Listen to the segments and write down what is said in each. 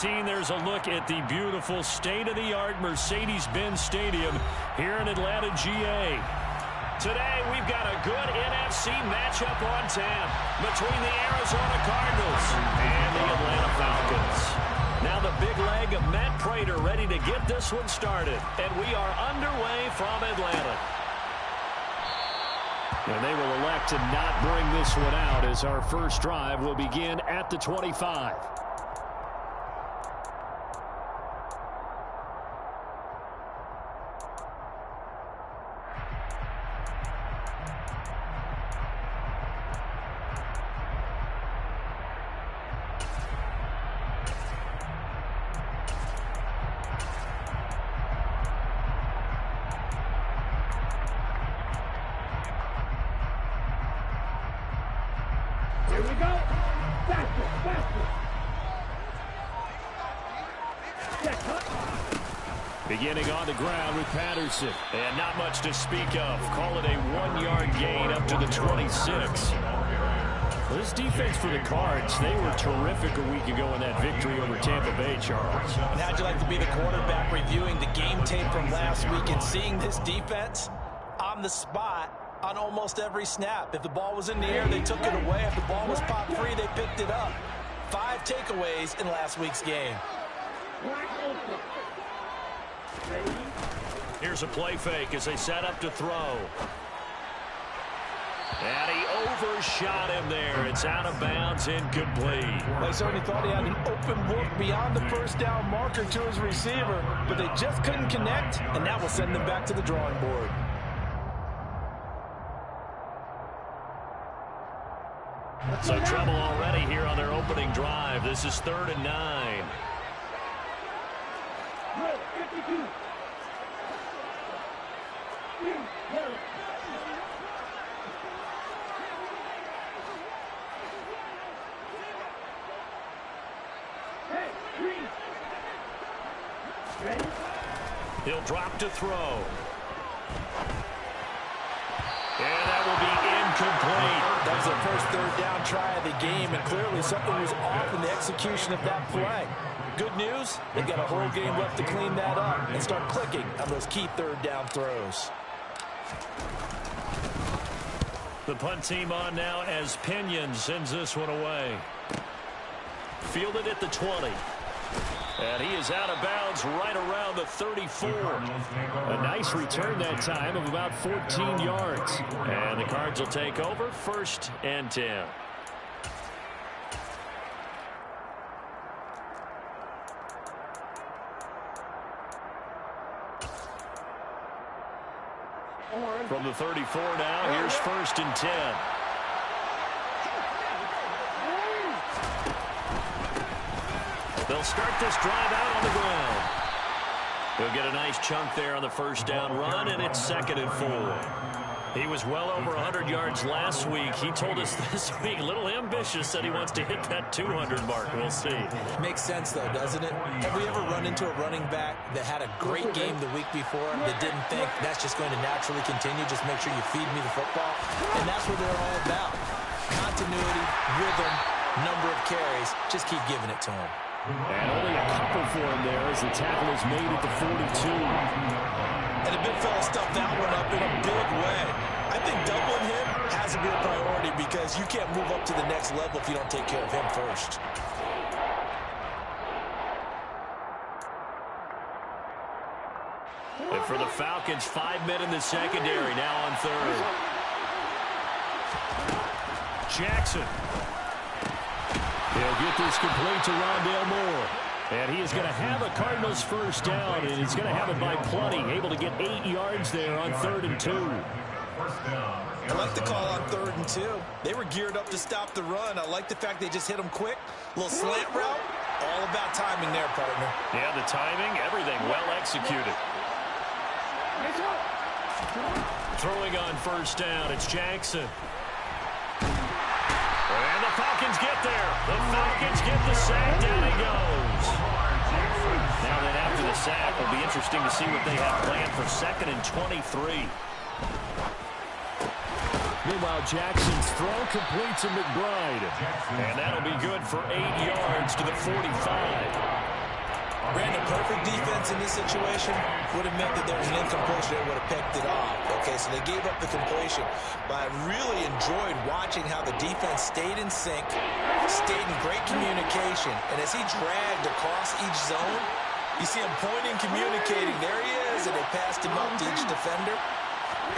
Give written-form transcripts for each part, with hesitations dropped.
There's a look at the beautiful state-of-the-art Mercedes-Benz Stadium here in Atlanta, GA. Today, we've got a good NFC matchup on tap between the Arizona Cardinals and the Atlanta Falcons. Now the big leg of Matt Prater ready to get this one started, and we are underway from Atlanta. And they will elect to not bring this one out as our first drive will begin at the 25. Here we go. Faster, faster. Beginning on the ground with Patterson. And not much to speak of. Call it a 1-yard gain up to the 26. This defense for the Cards, they were terrific a week ago in that victory over Tampa Bay, Charles. And how'd you like to be the quarterback reviewing the game tape from last week and seeing this defense on the spot on almost every snap? If the ball was in the air, they took it away. If the ball was popped free, they picked it up. 5 takeaways in last week's game. Here's a play fake as they set up to throw. And he overshot him there. It's out of bounds, incomplete. They certainly thought he had an open look beyond the first down marker to his receiver, but they just couldn't connect, and that will send them back to the drawing board. So trouble already here on their opening drive. This is 3rd and 9. He'll drop to throw. And that will be incomplete. That was their first 3rd down try of the game, and clearly something was off in the execution of that play. Good news, they've got a whole game left to clean that up and start clicking on those key 3rd down throws. The punt team on now as Pinion sends this one away. Fielded at the 20. And he is out of bounds right around the 34. A nice return that time of about 14 yards. And the Cards will take over 1st and 10. From the 34 now, here's 1st and 10. They'll start this drive out on the ground. They'll get a nice chunk there on the first down run, and it's 2nd and 4. He was well over 100 yards last week. He told us this week, a little ambitious, said he wants to hit that 200 mark. We'll see. Makes sense, though, doesn't it? Have we ever run into a running back that had a great game the week before that didn't think that's just going to naturally continue? Just make sure you feed me the football. And that's what they're all about. Continuity, rhythm, number of carries. Just keep giving it to him. And only a couple for him there as the tackle is made at the 42. And the big fella stuffed that one up in a big way. I think doubling him has to be a priority because you can't move up to the next level if you don't take care of him first. And for the Falcons, 5 men in the secondary now on 3rd. Jackson. He'll get this complete to Rondale Moore. And he is going to have a Cardinals first down, and he's going to have it by plenty. Able to get 8 yards there on 3rd and 2. I like the call on 3rd and 2. They were geared up to stop the run. I like the fact they just hit them quick. A little slant route. All about timing there, partner. Yeah, the timing, everything well executed. Throwing on first down, it's Jackson. And the Falcons get there. The Falcons get the sack. Down he goes. Now then, after the sack, will be interesting to see what they have planned for 2nd and 23. Meanwhile, Jackson's throw complete to McBride. And that'll be good for 8 yards to the 45. perfect defense in this situation would have meant that there was an incompletion that would have picked it off. Okay, so they gave up the completion. But I really enjoyed watching how the defense stayed in sync, stayed in great communication. And as he dragged across each zone, you see him pointing, communicating. There he is, and they passed him up to each defender.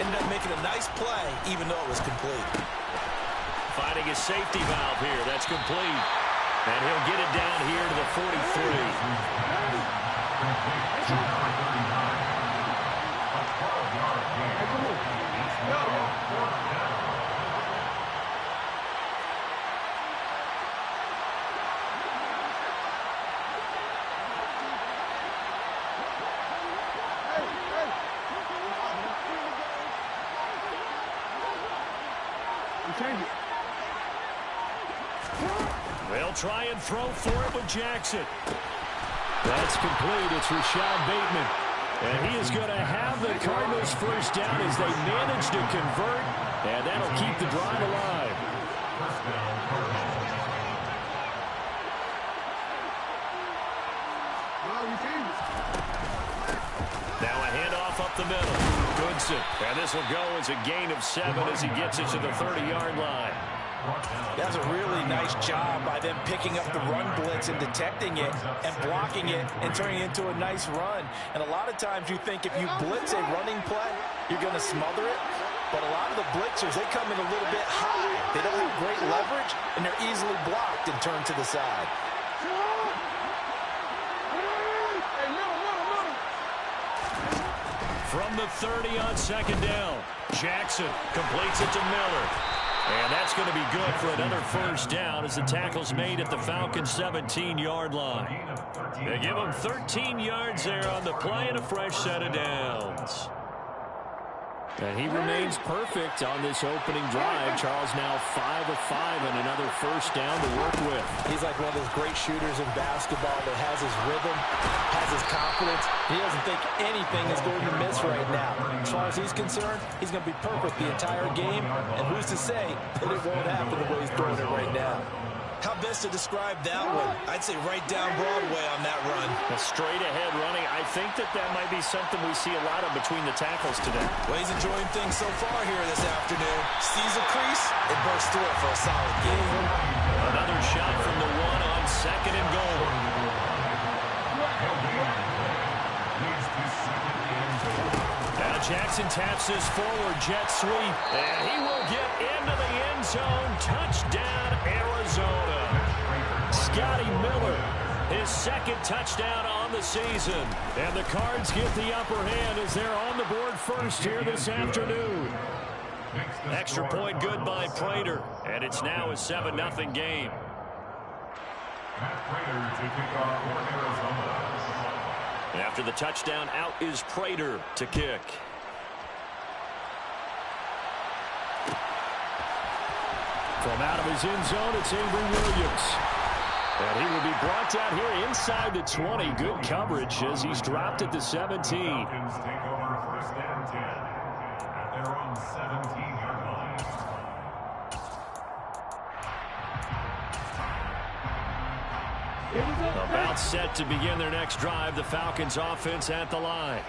Ended up making a nice play, even though it was complete. Finding his safety valve here. That's complete. And he'll get it down here to the 43. They'll try and throw for it with Jackson. That's complete. It's Rashad Bateman. And he is going to have the Cardinals first down as they manage to convert. And that'll keep the drive alive. Now a handoff up the middle. Goodson. And this will go as a gain of 7 as he gets it to the 30-yard line. That's a really nice job by them picking up the run blitz and detecting it and blocking it and turning it into a nice run. And a lot of times you think if you blitz a running play, you're going to smother it. But a lot of the blitzers, they come in a little bit high. They don't have great leverage, and they're easily blocked and turned to the side. From the 30 on second down, Jackson completes it to Miller. And that's going to be good for another first down as the tackle's made at the Falcons' 17-yard line. They give him 13 yards there on the play and a fresh set of downs. And he remains perfect on this opening drive. Charles now 5 of 5 and another first down to work with. He's like one of those great shooters in basketball that has his rhythm, has his confidence. He doesn't think anything is going to miss right now. As far as he's concerned, he's going to be perfect the entire game. And who's to say that it won't happen the way he's throwing it right now? How best to describe that one? I'd say right down Broadway on that run. A straight-ahead running. I think that might be something we see a lot of between the tackles today. Well, he's enjoying things so far here this afternoon. Sees a crease and bursts through it for a solid game. Another shot from the 1 on second and goal. Now Jackson taps his forward jet sweep, and he will get into the end zone. Touchdown, Arizona. Scotty Miller, his second touchdown on the season. And the Cards get the upper hand as they're on the board first here this afternoon. Extra point good by Prater, and it's now a 7-0 game. After the touchdown, out is Prater to kick. From out of his end zone, it's Avery Williams. And he will be brought down here inside the 20. Good coverage as he's dropped at the 17. Take over first and 10 at their own 17-yard line. About set to begin their next drive, the Falcons offense at the line.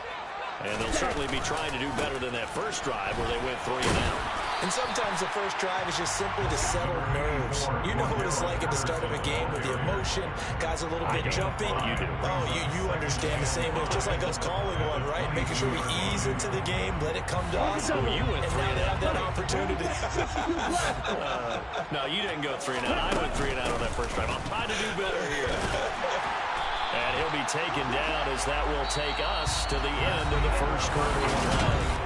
And they'll certainly be trying to do better than that first drive where they went 3 and out. And sometimes the first drive is just simply to settle nerves. You know what it's like at the start of a game with the emotion. Guys a little bit jumpy. You do. Oh, you understand the same. It's just like us calling one, right? Making sure we ease into the game, let it come to us. Oh, you went and 3 now and they out. have that opportunity. No, you didn't go 3 and out. I went 3 and out on that first drive. I'll try to do better here. And he'll be taken down as that will take us to the end of the first quarter.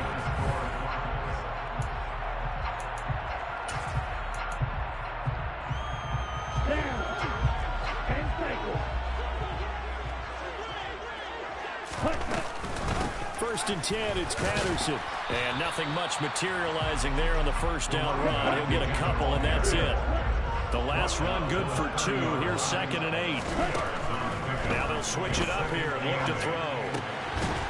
First and 10, it's Patterson. And nothing much materializing there on the first down run. He'll get a couple, and that's it. The last run good for 2. Here's 2nd and 8. Now they'll switch it up here and look to throw.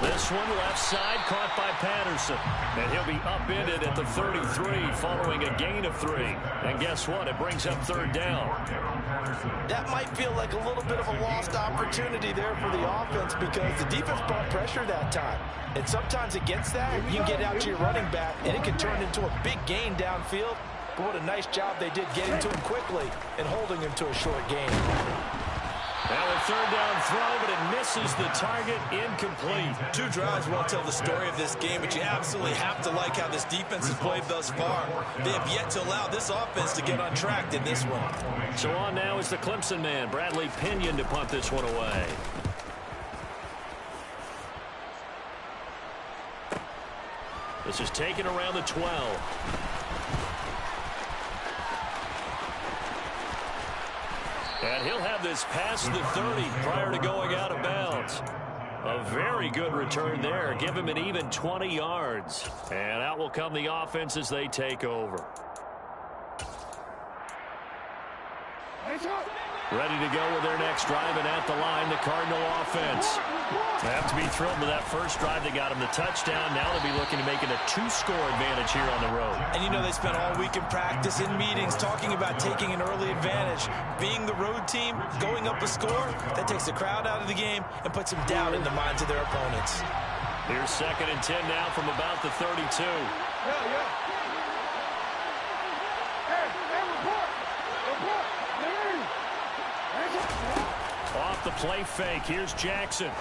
This one left side caught by Patterson. And he'll be upended at the 33 following a gain of 3. And guess what? It brings up 3rd down. That might feel like a little bit of a lost opportunity there for the offense because the defense brought pressure that time. And sometimes against that, you can get out to your running back, and it can turn into a big gain downfield. But what a nice job they did getting to him quickly and holding him to a short gain. Now a third down throw, but it misses the target, incomplete. 2 drives won't tell the story of this game, but you absolutely have to like how this defense has played thus far. They have yet to allow this offense to get on track in this one. So on now is the Clemson man, Bradley Pinion, to punt this one away. This is taken around the 12. And he'll have this past the 30 prior to going out of bounds. A very good return there. Give him an even 20 yards. And out will come the offense as they take over. Ready to go with their next drive, and at the line, the Cardinal offense. They have to be thrilled with that first drive. They got him the touchdown. Now they'll be looking to make it a 2-score advantage here on the road. And you know they spent all week in practice, in meetings, talking about taking an early advantage. Being the road team, going up a score, that takes the crowd out of the game and puts some doubt in the minds of their opponents. Here's 2nd and 10 now from about the 32. Off the play fake, here's Jackson.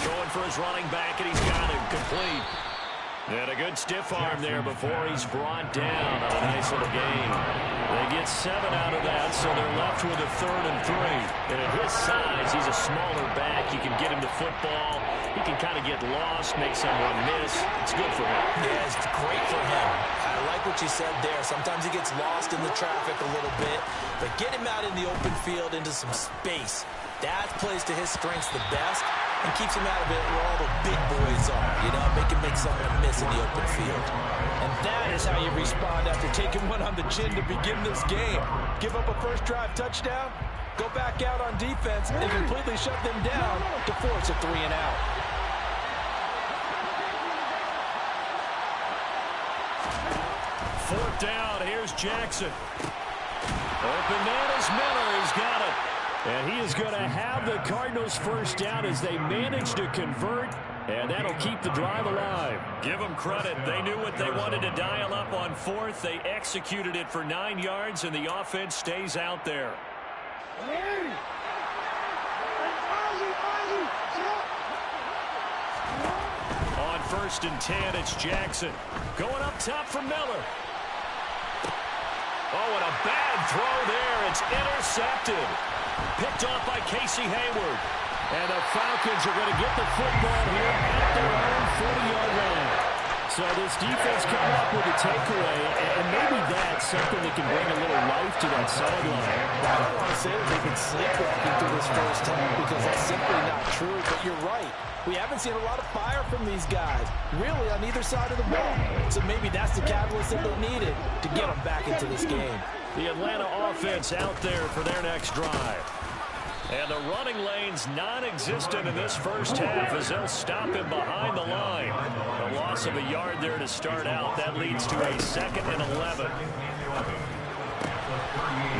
Going for his running back, and he's got him complete. And a good stiff arm there before he's brought down on a nice little gain. They get 7 out of that, so they're left with a 3rd and 3. And at his size, he's a smaller back. You can get him the football. He can kind of get lost, make someone miss. It's good for him. Yeah, it's great for him. I like what you said there. Sometimes he gets lost in the traffic a little bit, but get him out in the open field into some space. That plays to his strengths the best and keeps him out of it where all the big boys are, you know, make someone miss in the open field. And that is how you respond after taking one on the chin to begin this game. Give up a first drive touchdown, go back out on defense, and completely shut them down to force a 3 and out. Fourth down, here's Jackson. Open man is Miller, he's got it. And he is going to have the Cardinals first down as they manage to convert, and that'll keep the drive alive. Give them credit. They knew what they wanted to dial up on 4th. They executed it for 9 yards, and the offense stays out there. On 1st and 10, it's Jackson. Going up top for Miller. Oh, and a bad throw there. It's intercepted. Picked off by Casey Hayward. And the Falcons are going to get the football here at their own 40-yard line. So this defense coming up with a takeaway, and maybe that's something that can bring a little life to that sideline. I don't want to say that they can sleepwalking through this first half because that's simply not true, but you're right. We haven't seen a lot of fire from these guys, really, on either side of the ball. So maybe that's the catalyst that they needed to get them back into this game. The Atlanta offense out there for their next drive. And the running lane's non-existent in this first half as they'll stop him behind the line. A loss of a yard there to start out. That leads to a 2nd and 11.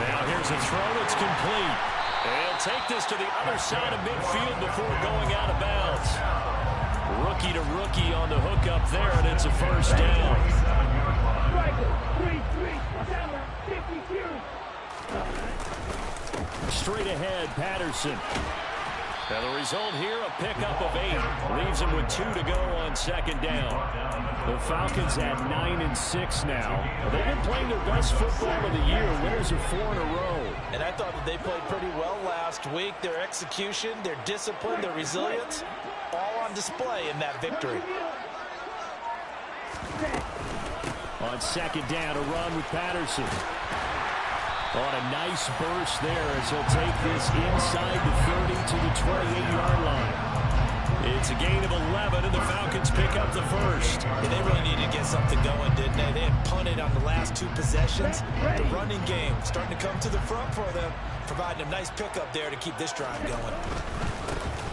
Now here's a throw that's complete. And he'll take this to the other side of midfield before going out of bounds. Rookie to rookie on the hook up there, and it's a first down. Straight ahead, Patterson. Now the result here, a pickup of 8. Leaves him with 2 to go on 2nd down. The Falcons at 9-6 now. They've been playing their best football of the year. Winners of 4 in a row. And I thought that they played pretty well last week. Their execution, their discipline, their resilience, all on display in that victory. On 2nd down, a run with Patterson. On a nice burst there as he'll take this inside the 30 to the 28-yard line. It's a gain of 11, and the Falcons pick up the first. Yeah, they really needed to get something going, didn't they? They had punted on the last 2 possessions. The running game starting to come to the front for them, providing a nice pickup there to keep this drive going.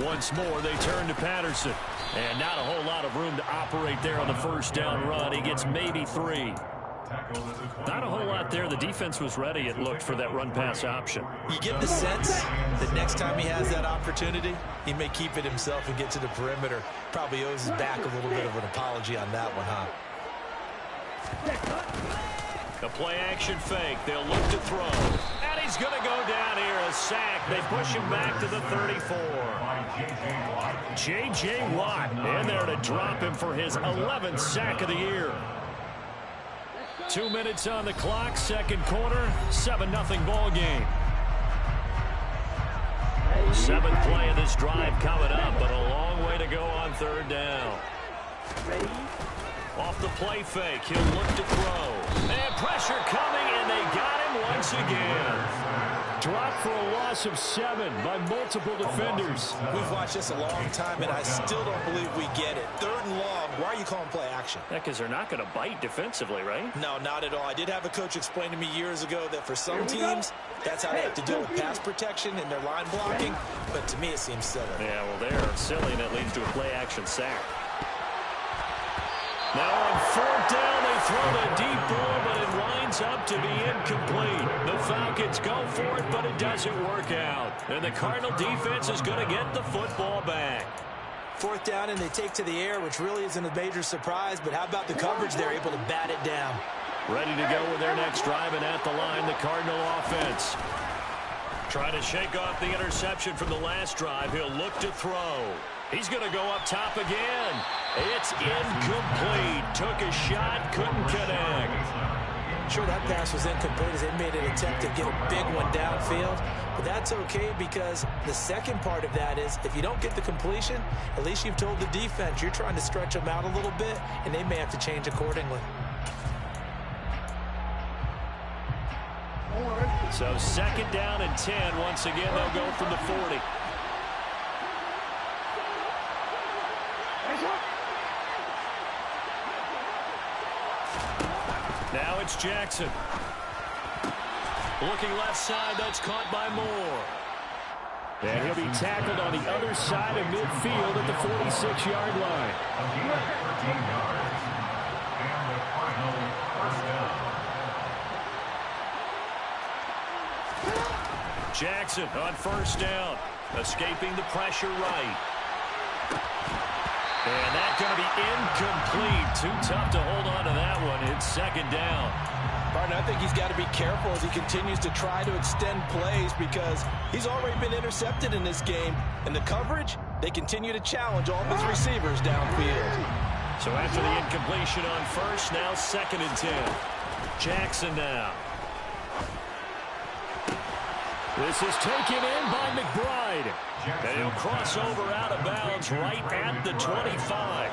Once more, they turn to Patterson. And not a whole lot of room to operate there on the first down run. He gets maybe 3. Not a whole lot there. The defense was ready, it looked, for that run-pass option. You get the sense that next time he has that opportunity, he may keep it himself and get to the perimeter. Probably owes his back a little bit of an apology on that one, huh? The play-action fake. They'll look to throw. And he's going to go down here. A sack. They push him back to the 34. J.J. Watt in there to drop him for his 11th sack of the year. 2 minutes on the clock. Second quarter. 7-0 ball game. Seventh play of this drive coming up, but a long way to go on third down. Off the play fake, he'll look to throw. And pressure coming, and they got him once again. Dropped for a loss of 7 by multiple defenders. We've watched this a long time, and I still don't believe we get it. Third and long, why are you calling play action? Yeah, because they're not going to bite defensively, right? No, not at all. I did have a coach explain to me years ago that for some teams, that's how they have to deal with pass protection and their line blocking. But to me, it seems silly. Yeah, well, they're silly, and it leads to a play action sack. Now on fourth down, they throw the deep ball, but it winds up to be incomplete. The Falcons go for it, but it doesn't work out. And the Cardinal defense is going to get the football back. Fourth down, and they take to the air, which really isn't a major surprise. But how about the coverage? They're able to bat it down. Ready to go with their next drive, and at the line, the Cardinal offense. Trying to shake off the interception from the last drive. He'll look to throw. He's going to go up top again. It's incomplete. Took a shot, couldn't connect. Sure, that pass was incomplete as they made an attempt to get a big one downfield. But that's okay because the second part of that is if you don't get the completion, at least you've told the defense you're trying to stretch them out a little bit, and they may have to change accordingly. So second down and 10. Once again, they'll go from the 40. Now it's Jackson. Looking left side, that's caught by Moore. And he'll be tackled on the other side of midfield at the 46-yard line. Jackson on first down, escaping the pressure right. And that's going to be incomplete. Too tough to hold on to that one. It's second down. Partner, I think he's got to be careful as he continues to try to extend plays because he's already been intercepted in this game. And the coverage, they continue to challenge all of his receivers downfield. So after the incompletion on first, now second and 10. Jackson now. This is taken in by McBride. And he'll cross over out of bounds right at the 25.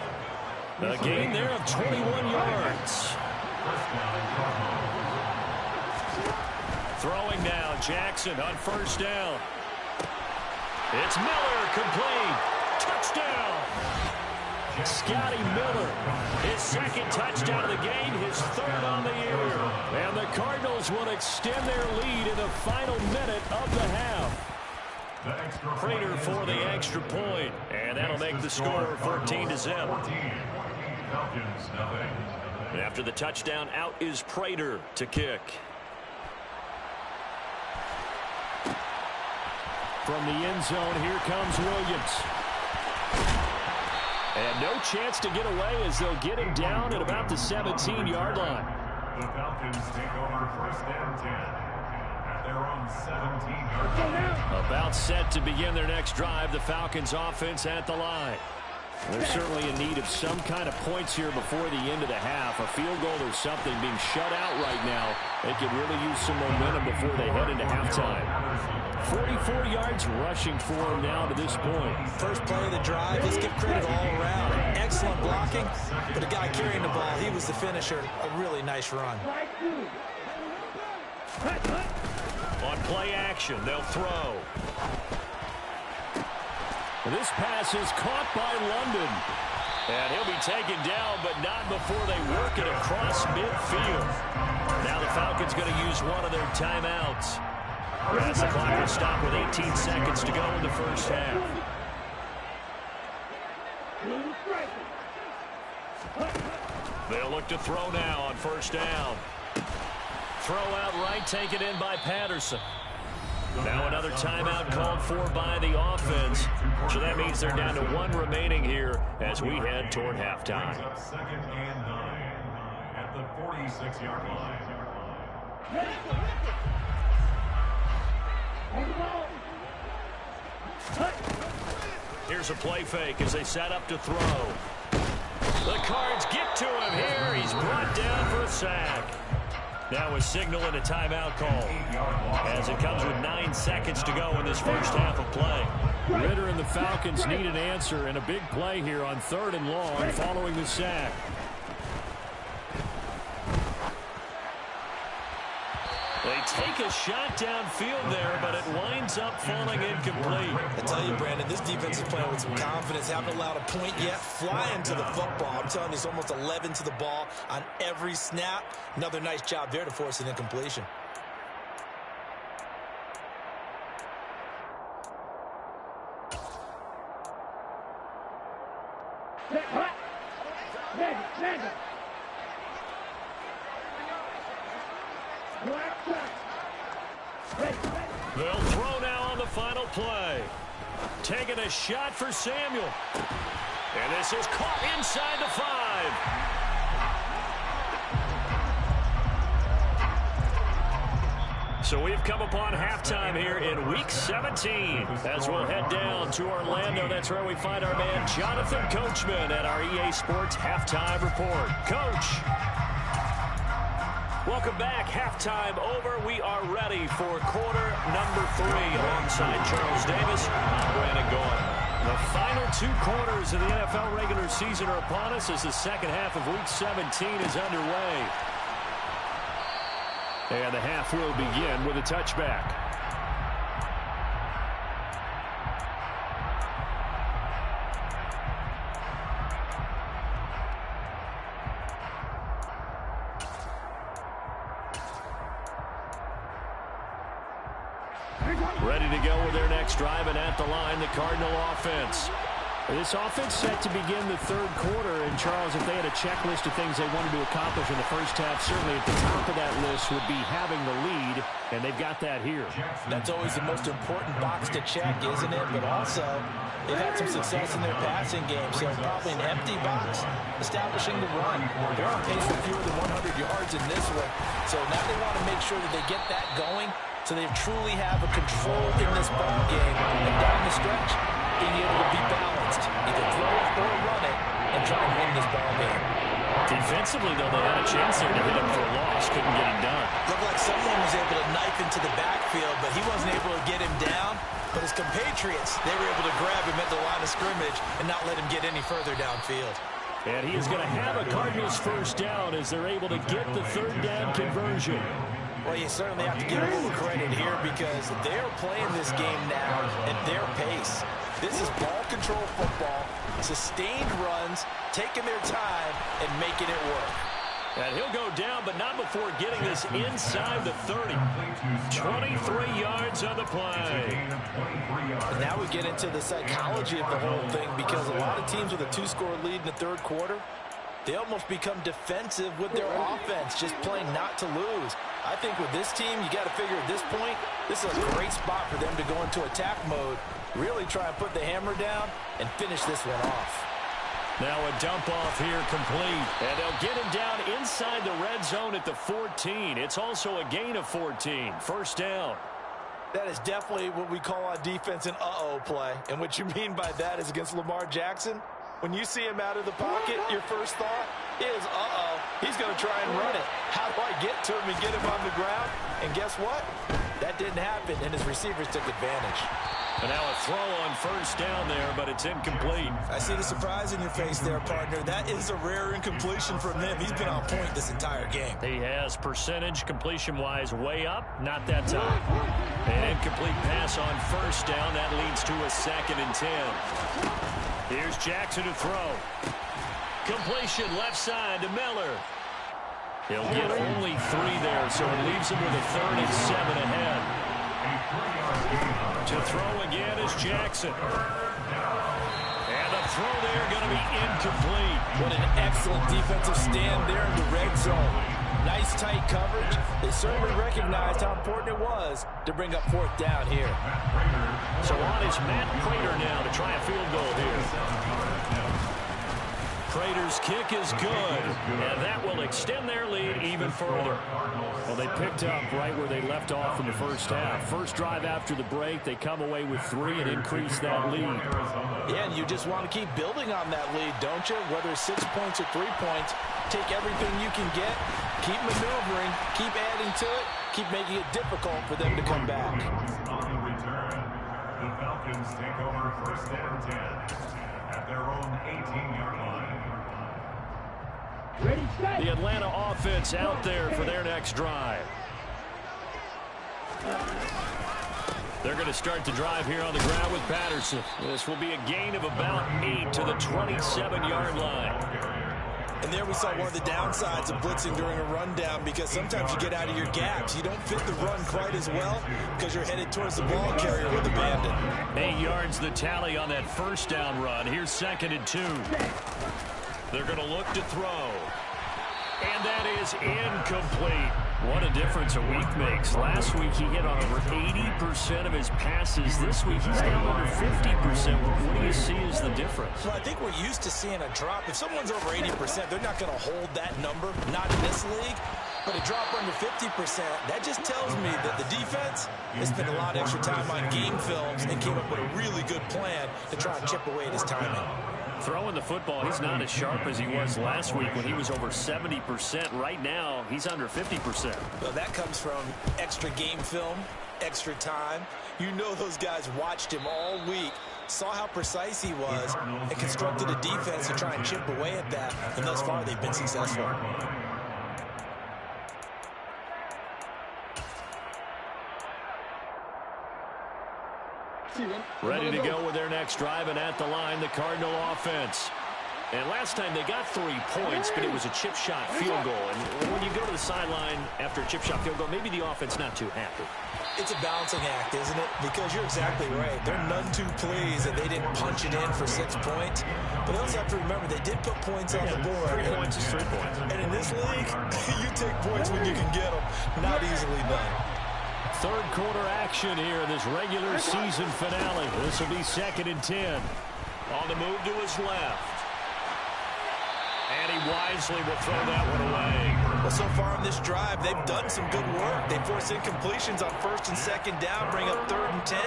A gain there of 21 yards. Throwing now, Jackson on first down. It's Miller, complete. Touchdown. Scotty Miller, his second touchdown of the game, his third on the year. And the Cardinals will extend their lead in the final minute of the half. Prater for the extra point, and that'll make the score 14-0. After the touchdown, out is Prater to kick. From the end zone, here comes Williams. And no chance to get away as they'll get him down at about the 17-yard line. The Falcons take over first and 10 at their own 17-yard line. About set to begin their next drive, the Falcons offense at the line. They're certainly in need of some kind of points here before the end of the half. A field goal or something, being shut out right now. They could really use some momentum before they head into halftime. 44 yards rushing for him now to this point. First play of the drive, let's give credit all around. Excellent blocking, but the guy carrying the ball, he was the finisher. A really nice run. On play action, they'll throw. This pass is caught by London. And he'll be taken down, but not before they work it across midfield. Now the Falcons going to use one of their timeouts. As the clock will stop with 18 seconds to go in the first half. They'll look to throw now on first down. Throw out right, taken in by Patterson. Now another timeout called for by the offense. So that means they're down to 1 remaining here as we head toward halftime. Second and 9 at the 46-yard line. Here's a play fake as they set up to throw. The Cards get to him here. He's brought down for a sack. Now a signal and a timeout call as it comes with 9 seconds to go in this first half of play. Ritter and the Falcons need an answer and a big play here on 3rd and long following the sack. They take a shot downfield there, but it winds up falling incomplete. I tell you, Brandon, this defense is playing with some confidence. Haven't allowed a point yet. Flying to the football. I'm telling you, it's almost 11 to the ball on every snap. Another nice job there to force an incompletion. They'll throw now on the final play. Taking a shot for Samuel. And this is caught inside the 5. So we've come upon halftime here in Week 17 as we'll head down to Orlando. That's where we find our man Jonathan Coachman at our EA Sports Halftime Report. Coach. Welcome back. Halftime over. We are ready for quarter number 3 alongside Charles Davis. I'm Brandon Gordon. The final 2 quarters of the NFL regular season are upon us as the second half of Week 17 is underway. And the half will begin with a touchback. Ready to go with their next drive, and at the line, the Cardinal offense. This offense set to begin the 3rd quarter, and Charles, if they had a checklist of things they wanted to accomplish in the first half, certainly at the top of that list would be having the lead, and they've got that here. That's always the most important box to check, isn't it? But also, they've had some success in their passing game, so probably an empty box, establishing the run. They're on pace for fewer than 100 yards in this one, so now they want to make sure that they get that going so they truly have a control in this ball game, and down the stretch, being able to be balanced, either throw it or run it, and try and win this ball game. Defensively, though, they had a chance there to hit him for a loss. Couldn't get him done. Looked like someone was able to knife into the backfield, but he wasn't able to get him down. But his compatriots, they were able to grab him at the line of scrimmage and not let him get any further downfield. And he is going to have a Cardinals first down as they're able to get the 3rd down conversion. Well, you certainly have to give a little credit here because they're playing this game now at their pace. This is ball control football, sustained runs, taking their time, and making it work. And he'll go down, but not before getting this inside the 30. 23 yards on the play. And now we get into the psychology of the whole thing because a lot of teams with a 2-score lead in the 3rd quarter, they almost become defensive with their offense, just playing not to lose. I think with this team, you got to figure at this point, this is a great spot for them to go into attack mode, really try and put the hammer down and finish this one off. Now a dump off here complete, and they'll get him down inside the red zone at the 14. It's also a gain of 14. First down. That is definitely what we call on defense an uh-oh play. And what you mean by that is against Lamar Jackson, when you see him out of the pocket, your first thought is, uh-oh, he's going to try and run it. How do I get to him and get him on the ground? And guess what? That didn't happen, and his receivers took advantage. And now a throw on first down there, but it's incomplete. I see the surprise in your face there, partner. That is a rare incompletion from him. He's been on point this entire game. He has percentage completion-wise way up, not that time. An incomplete pass on first down. That leads to a 2nd and 10. Here's Jackson to throw. Completion left side to Miller. He'll get only 3 there, so it leaves him with a 3rd and 7 ahead. To throw again is Jackson. And the throw there going to be incomplete. What an excellent defensive stand there in the red zone. Nice tight coverage. They certainly recognized how important it was to bring up fourth down here. So on is Matt Prater now to try a field goal here. Prater's kick is good, and that will extend their lead even further. Well, they picked up right where they left off in the first half. First drive after the break, they come away with 3 and increase that lead. Yeah, and you just want to keep building on that lead, don't you? Whether it's 6 points or 3 points, take everything you can get, keep maneuvering, keep adding to it, keep making it difficult for them to come back. On the return, the Falcons take over first and 10 at their own 18-yard line. Ready, set. The Atlanta offense out there for their next drive. They're going to start the drive here on the ground with Patterson. This will be a gain of about 8 to the 27-yard line. And there we saw one of the downsides of blitzing during a rundown, because sometimes you get out of your gaps. You don't fit the run quite as well because you're headed towards the ball carrier with abandon. 8 yards the tally on that first down run. Here's 2nd and 2. They're going to look to throw. And that is incomplete. What a difference a week makes. Last week he hit on over 80% of his passes. This week he's down under 50%. What do you see as the difference? Well, I think we're used to seeing a drop. If someone's over 80%, they're not going to hold that number, not in this league. But a drop under 50%, that just tells me that the defense has spent a lot of extra time on game films and came up with a really good plan to try and chip away at his timing. Throwing the football, he's not as sharp as he was last week when he was over 70%. Right now, he's under 50%. Well, that comes from extra game film, extra time. You know those guys watched him all week, saw how precise he was, and constructed a defense to try and chip away at that. And thus far, they've been successful. Ready to go with their next drive, and at the line, the Cardinal offense. And last time they got 3 points, but it was a chip shot field goal. And when you go to the sideline after a chip shot field goal, maybe the offense not too happy. It's a balancing act, isn't it? Because you're exactly right. They're none too pleased that they didn't punch it in for 6 points. But they also have to remember they did put points on the board. 3 points is 3 points. And in this league, you take points when you can get them. Not easily done. Third quarter action here in this regular season finale. This will be 2nd and 10. On the move to his left. And he wisely will throw that one away. Well, so far on this drive, they've done some good work. They force incompletions on 1st and 2nd down, bring up 3rd and 10.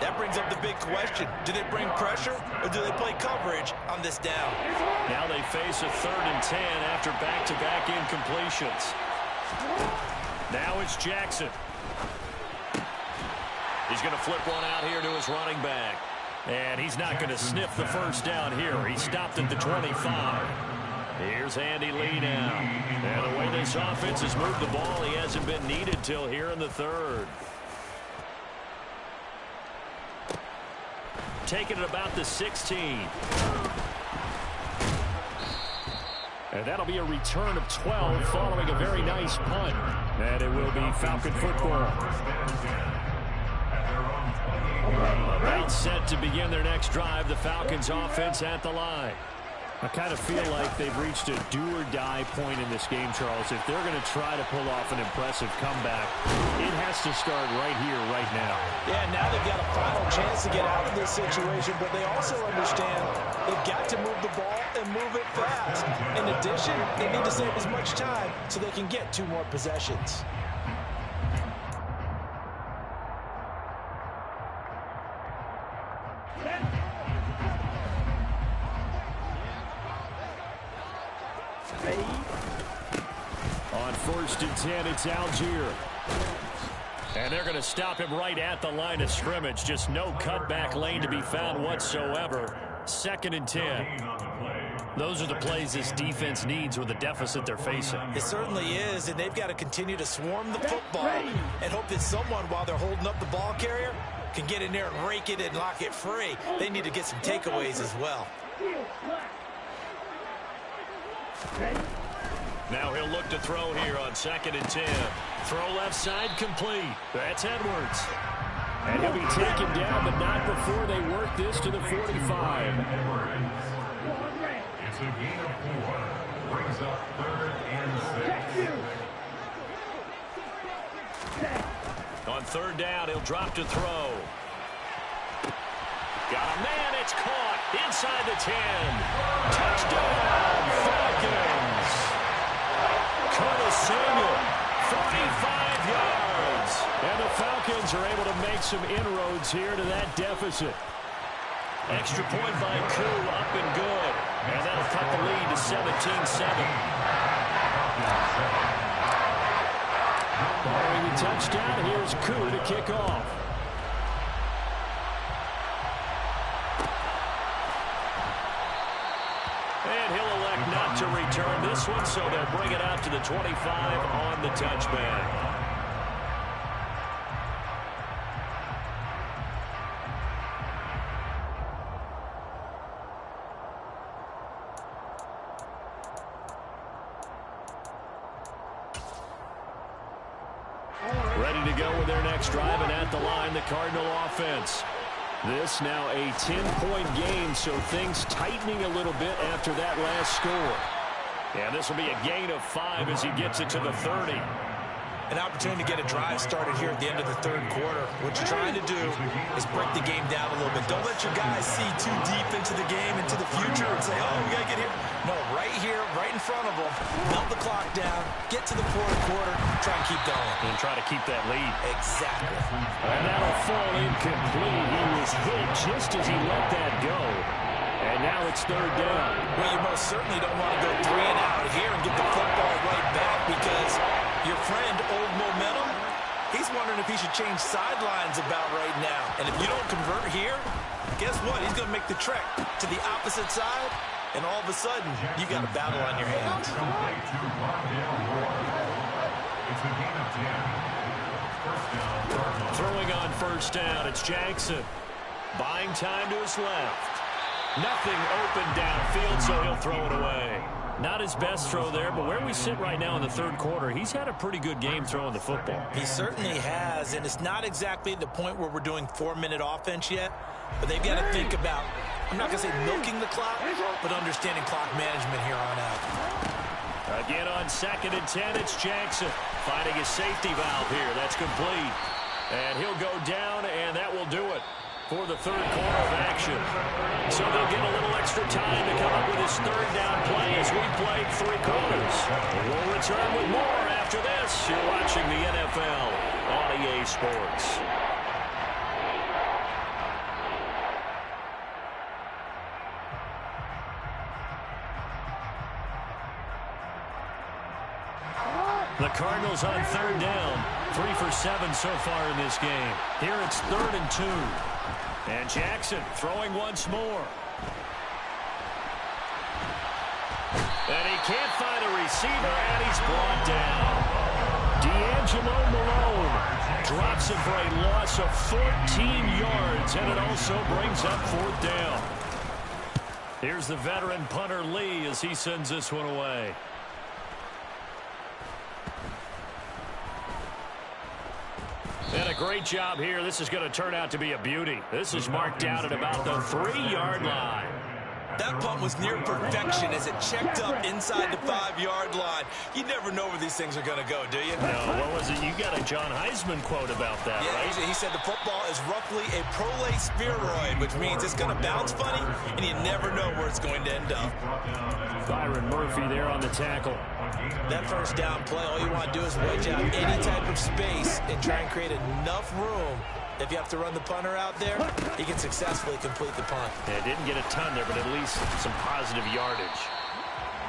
That brings up the big question. Do they bring pressure or do they play coverage on this down? Now they face a 3rd and 10 after back-to-back incompletions. Now it's Jackson. He's going to flip one out here to his running back. And he's not going to sniff the first down here. He stopped at the 25. Here's Andy Lee now. And the way this offense has moved the ball, he hasn't been needed till here in the 3rd. Taking it about the 16. And that'll be a return of 12 following a very nice punt. And it will be Falcon football. About set to begin their next drive, the Falcons offense at the line. I kind of feel like they've reached a do-or-die point in this game, Charles. If they're going to try to pull off an impressive comeback, it has to start right here, right now. Yeah, now they've got a final chance to get out of this situation, but they also understand they've got to move the ball and move it fast. In addition, they need to save as much time so they can get 2 more possessions. On 1st and 10, it's Algier. And they're going to stop him right at the line of scrimmage. Just no cutback lane to be found whatsoever. 2nd and 10. Those are the plays this defense needs with the deficit they're facing. It certainly is, and they've got to continue to swarm the football and hope that someone, while they're holding up the ball carrier, can get in there and rake it and lock it free. They need to get some takeaways as well. Now he'll look to throw here on 2nd and 10. Throw left side complete. That's Edwards. And he'll be taken down, but not before they work this to the 45. It's a gain of 4. Brings up 3rd and 6. On 3rd down, he'll drop to throw. Got a man, it's caught inside the 10. Touchdown, Falcons. Curtis Samuel, 45 yards. And the Falcons are able to make some inroads here to that deficit. Extra point by Koo, up and good. And that'll cut the lead to 17-7. Following the touchdown, here's Koo to kick off. And he'll elect not to return this one, so they'll bring it out to the 25 on the touchback. Ready to go with their next drive, and at the line, the Cardinal offense. This now a 10-point game, so things tightening a little bit after that last score. And this will be a gain of 5 as he gets it to the 30. An opportunity to get a drive started here at the end of the 3rd quarter. What you're trying to do is break the game down a little bit. Don't let your guys see too deep into the game, into the future, and say, oh, we got to get here. No, right here, right in front of them. Melt the clock down, get to the 4th quarter, try and keep going. And try to keep that lead. Exactly. And that'll fall incomplete. He was hit just as he let that go. And now it's 3rd down. Well, you most certainly don't want to go 3 and out here and get the football right back, because your friend, Old Momentum, he's wondering if he should change sidelines about right now. And if you don't convert here, guess what? He's going to make the trek to the opposite side, and all of a sudden, you got a battle on your hands. It's a gain of 10. First down, Cardinals. Throwing on 1st down, it's Jackson. Buying time to his left. Nothing open downfield, so he'll throw it away. Not his best throw there, but where we sit right now in the 3rd quarter, he's had a pretty good game throwing the football. He certainly has, and it's not exactly the point where we're doing 4-minute offense yet, but they've got to think about, I'm not going to say milking the clock, but understanding clock management here on out. Again on 2nd and 10, it's Jackson finding his safety valve here. That's complete. And he'll go down, and that will do it for the 3rd quarter of action. So they'll get a little extra time to come up with his 3rd down play as we played 3 quarters. We'll return with more after this. You're watching the NFL on EA Sports. The Cardinals on 3rd down. 3 for 7 so far in this game. Here it's 3rd and 2. And Jackson throwing once more. And he can't find a receiver, and he's brought down. D'Angelo Malone drops him for a loss of 14 yards, and it also brings up 4th down. Here's the veteran punter Lee as he sends this one away. And a great job here. This is going to turn out to be a beauty. This is marked out at about the 3-yard line. That punt was near perfection as it checked up inside the 5-yard line. You never know where these things are going to go, do you? No, what was it? You got a John Heisman quote about that, right? He said the football is roughly a prolate spheroid, which means it's going to bounce funny, and you never know where it's going to end up. Byron Murphy there on the tackle. That 1st down play, all you want to do is wedge out any type of space and try and create enough room. If you have to run the punter out there, he can successfully complete the punt. Yeah, didn't get a ton there, but at least some positive yardage.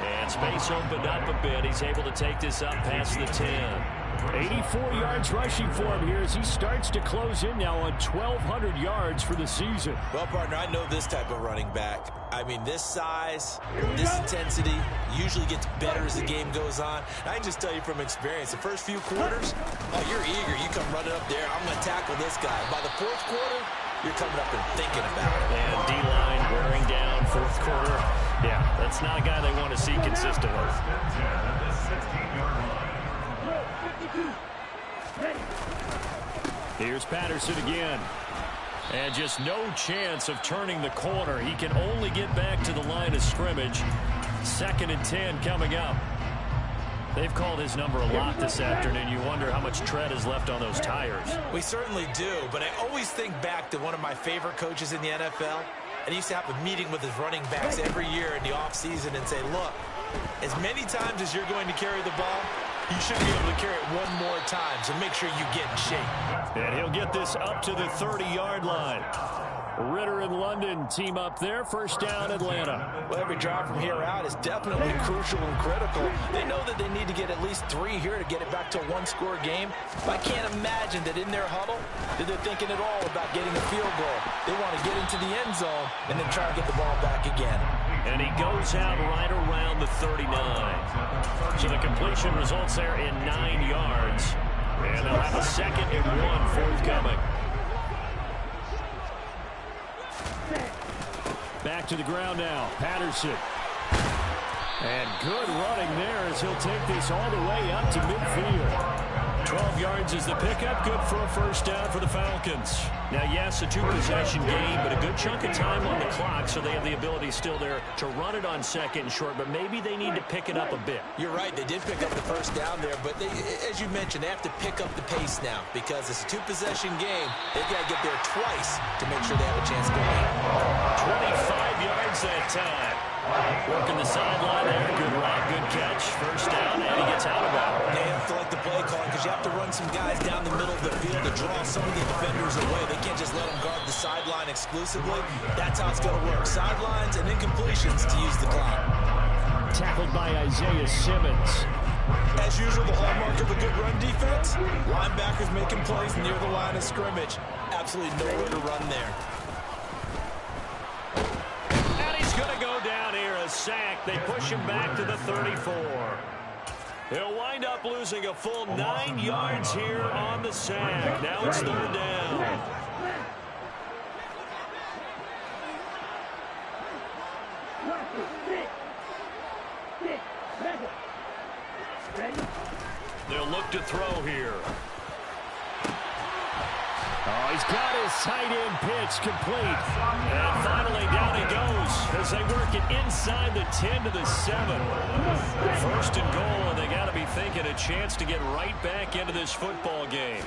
And space opened up a bit. He's able to take this up past the 10. 84 yards rushing for him here as he starts to close in now on 1,200 yards for the season. Well, partner, I know this type of running back. I mean, this size, this intensity usually gets better as the game goes on. I can just tell you from experience, the first few quarters, oh, you're eager. You come running up there. I'm going to tackle this guy. By the 4th quarter, you're coming up and thinking about it. And D-line wearing down 4th quarter. Yeah, that's not a guy they want to see consistently. Here's Patterson again. And just no chance of turning the corner. He can only get back to the line of scrimmage. 2nd and 10 coming up. They've called his number a lot this afternoon. You wonder how much tread is left on those tires. We certainly do, but I always think back to one of my favorite coaches in the NFL. And he used to have a meeting with his running backs every year in the offseason and say, look, as many times as you're going to carry the ball, you should be able to carry it one more time, so make sure you get in shape. And he'll get this up to the 30-yard line. Ritter and London team up there. 1st down, Atlanta. Well, every drive from here out is definitely crucial and critical. They know that they need to get at least 3 here to get it back to a 1-score game. But I can't imagine that in their huddle that they're thinking at all about getting a field goal. They want to get into the end zone and then try to get the ball back again. And he goes out right around the 39. So the completion results there in 9 yards. And they'll have a 2nd and 1 forthcoming. Back to the ground now. Patterson. And good running there as he'll take this all the way up to midfield. 12 yards is the pickup. Good for a 1st down for the Falcons. Now, yes, a 2-possession game, but a good chunk of time on the clock, so they have the ability still there to run it on 2nd and short, but maybe they need to pick it up a bit. You're right. They did pick up the 1st down there, but they, as you mentioned, they have to pick up the pace now because it's a 2-possession game. They've got to get there twice to make sure they have a chance to win. 25 yards that time. Working the sideline there. Good route, good catch. 1st down, and he gets out of that. They have to like the play call because you have to run some guys down the middle of the field to draw some of the defenders away. They can't just let them guard the sideline exclusively. That's how it's going to work. Sidelines and incompletions to use the clock. Tackled by Isaiah Simmons. As usual, the hallmark of a good run defense, linebackers making plays near the line of scrimmage. Absolutely nowhere to run there. Going to go down here, a sack. They push him back to the 34. He'll wind up losing a full 9 yards here on the sack. Now it's 3rd down. They'll look to throw here. Oh, he's got his tight end pitch complete. And finally down he goes as they work it inside the 10 to the 7. 1st and goal, and they got to be thinking a chance to get right back into this football game.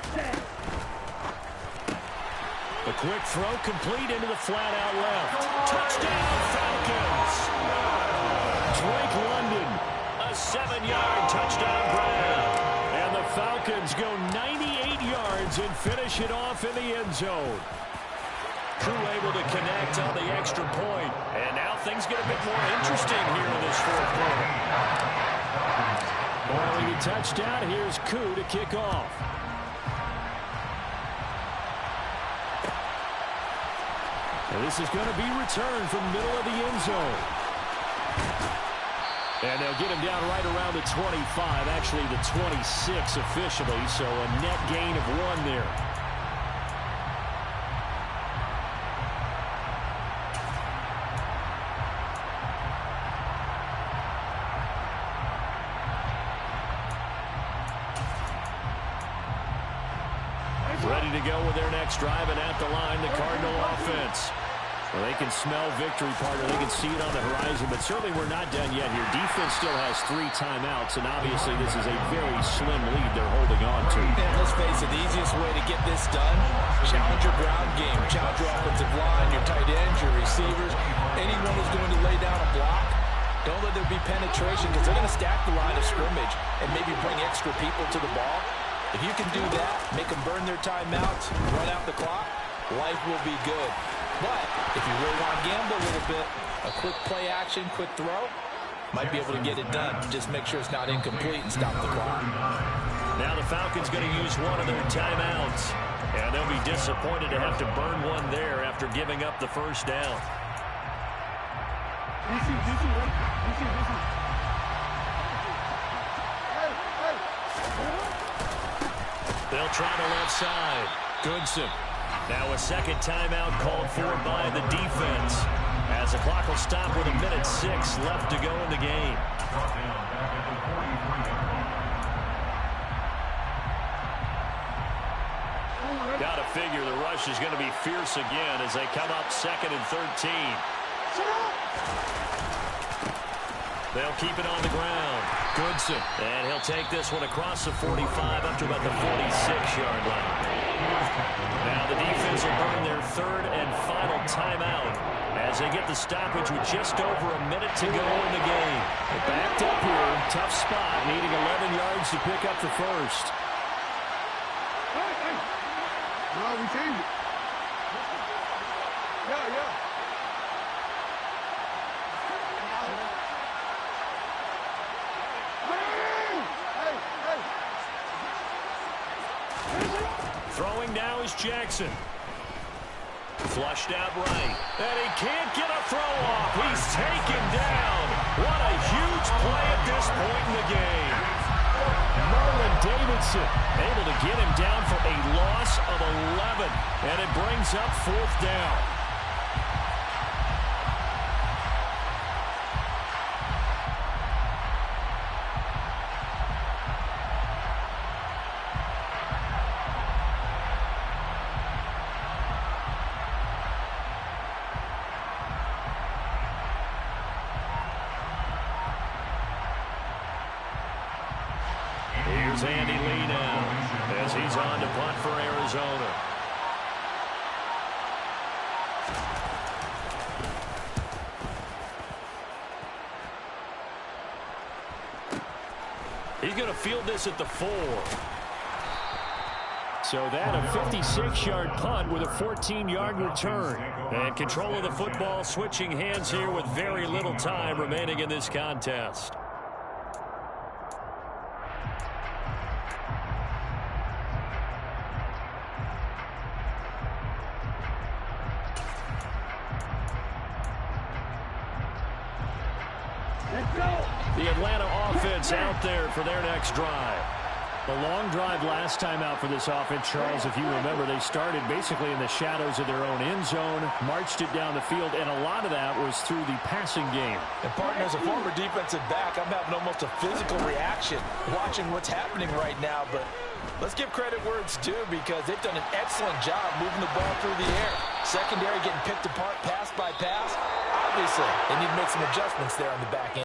A quick throw complete into the flat out left. Touchdown Falcons! Drake London, a 7-yard touchdown grab. And the Falcons go 98 yards and finish it off in the end zone. Crew able to connect on the extra point. And now things get a bit more interesting here in this 4th quarter. Barring a touchdown, here's Koo to kick off. And this is going to be returned from the middle of the end zone. And they'll get him down right around the 25, actually the 26 officially, so a net gain of 1 there. Ready to go with their next drive, and at the line, the Cardinal offense. Well, they can smell victory, partner. They can see it on the horizon, but certainly we're not done yet here. Defense still has 3 timeouts, and obviously this is a very slim lead they're holding on to. And let's face it, the easiest way to get this done, challenge your ground game, challenge your offensive line, your tight ends, your receivers, anyone who's going to lay down a block. Don't let there be penetration because they're going to stack the line of scrimmage and maybe bring extra people to the ball. If you can do that, make them burn their timeouts, run out the clock, life will be good. But if you really want to gamble a little bit, a quick play action, quick throw, might be able to get it done. Just make sure it's not incomplete and stop the clock. Now the Falcons going to use one of their timeouts. And they'll be disappointed to have to burn one there after giving up the 1st down. They'll try the left side. Goodson. Now a 2nd timeout called for by the defense. As the clock will stop with 1:06 left to go in the game. Got to figure the rush is going to be fierce again as they come up 2nd and 13. They'll keep it on the ground. Goodson. And he'll take this one across the 45 up to about the 46-yard line. Now the defense will burn their 3rd and final timeout as they get the stoppage with just over a minute to go in the game. They're backed up here. Tough spot, needing 11 yards to pick up the first. No, we changed it. Yeah. Throwing now is Jackson. Flushed out right. And he can't get a throw off. He's taken down. What a huge play at this point in the game. Marlon Davidson able to get him down for a loss of 11. And it brings up 4th down. Here's Andy Lee now as he's on to punt for Arizona. He's going to field this at the 4. So that a 56-yard punt with a 14-yard return. And control of the football switching hands here with very little time remaining in this contest. The Atlanta offense out there for their next drive. A long drive last time out for this offense, Charles. If you remember, they started basically in the shadows of their own end zone, marched it down the field, and a lot of that was through the passing game. And, partner, as a former defensive back, I'm having almost a physical reaction watching what's happening right now. But let's give credit where it's due because they've done an excellent job moving the ball through the air. Secondary getting picked apart pass by pass. Obviously, they need to make some adjustments there on the back end.